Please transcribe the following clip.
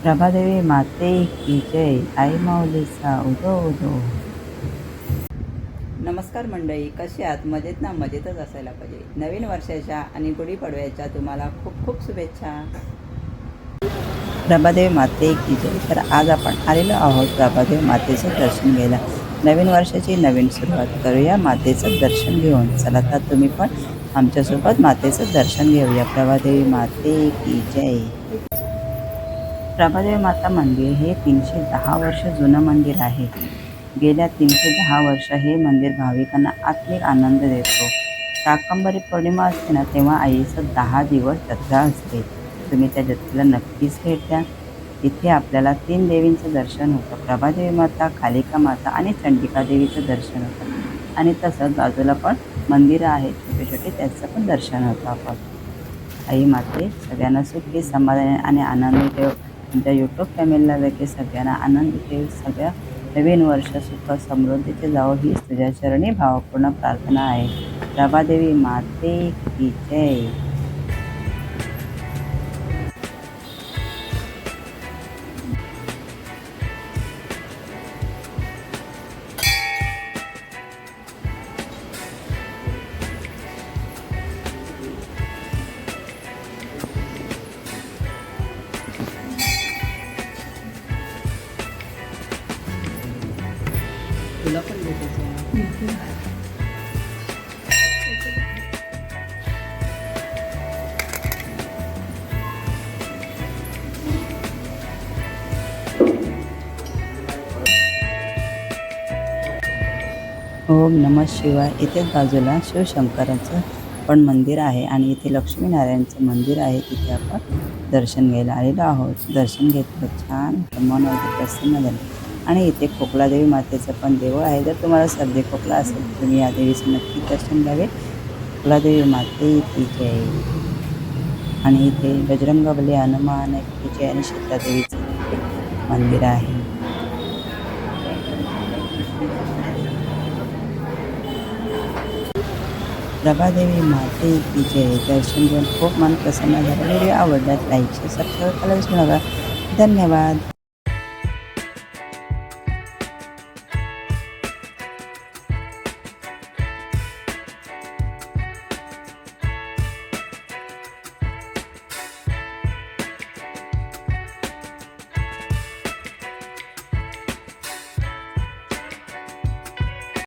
प्रभादेवी माते की जय. आई माऊलीचा उदो उदो. नमस्कार मंडळी, कशी आहात? मजेत ना? मजेतच असायला पाहिजे. नवीन वर्षाच्या आणि गुढीपाडव्याच्या तुम्हाला खूप खूप शुभेच्छा. प्रभादेवी माते की जय. तर आज आपण आलेलो आहोत प्रभादेवी मातेचं दर्शन घ्यायला. नवीन वर्षाची नवीन सुरुवात करूया मातेचं दर्शन घेऊन. चला तर तुम्ही पण आमच्यासोबत मातेचं दर्शन घेऊया. प्रभादेवी माते की जय. प्रभादेवी माता मंदिर हे 310 वर्ष जुनं मंदिर आहे. गेल्या 310 वर्ष हे मंदिर भाविकांना आत्मिक आनंद देतो. शाकंभरी पौर्णिमा असते ना, तेव्हा आईचं 10 दिवस जत्रा असते. तुम्ही त्या जत्रेला नक्कीच भेट द्या. इथे आपल्याला 3 देवींचं दर्शन होतं. प्रभादेवी माता, कालिका माता आणि चंडिका देवीचं दर्शन होतं. आणि तसंच बाजूला पण मंदिरं आहेत छोटे छोटे, त्याचं पण दर्शन होतं आपण. आई माते सगळ्यांना सुखी, समाधानी आणि आनंदी ठेव. तुमच्या यूट्यूब फॅमिलीला देखील सगळ्यांना आनंदी ठेव. सगळ्या नवीन वर्ष सुख समृद्धीचे जावो हीच तुझ्या चरणी भावपूर्ण प्रार्थना आहे. प्रभादेवी माते की जय. तुला पण भेटायचं. ओम नमः शिवाय. इथेच बाजूला शिवशंकराचं पण मंदिर आहे आणि इथे लक्ष्मीनारायणचं मंदिर आहे. तिथे आपण दर्शन घ्यायला आलेलो आहोत. दर्शन घेतलं, छान मन वगैरे प्रसन्न झालं. आणि इथे खोकलादेवी मातेचं पण देऊळ आहे. जर तुम्हाला सर्दी खोकला असेल तर तुम्ही या देवीचं नक्की दर्शन घ्यावे. खोकलादेवी माते की जय. आणि इथे बजरंगबली, हनुमान की जय आणि सीतादेवीचं मंदिर आहे. प्रभादेवी माते की जय. दर्शन घेऊन खूप मन प्रसन्न झालं. व्हिडिओ आवडल्यास लाईक, शेअर, सबस्क्राईब करायला विसरू नका. धन्यवाद.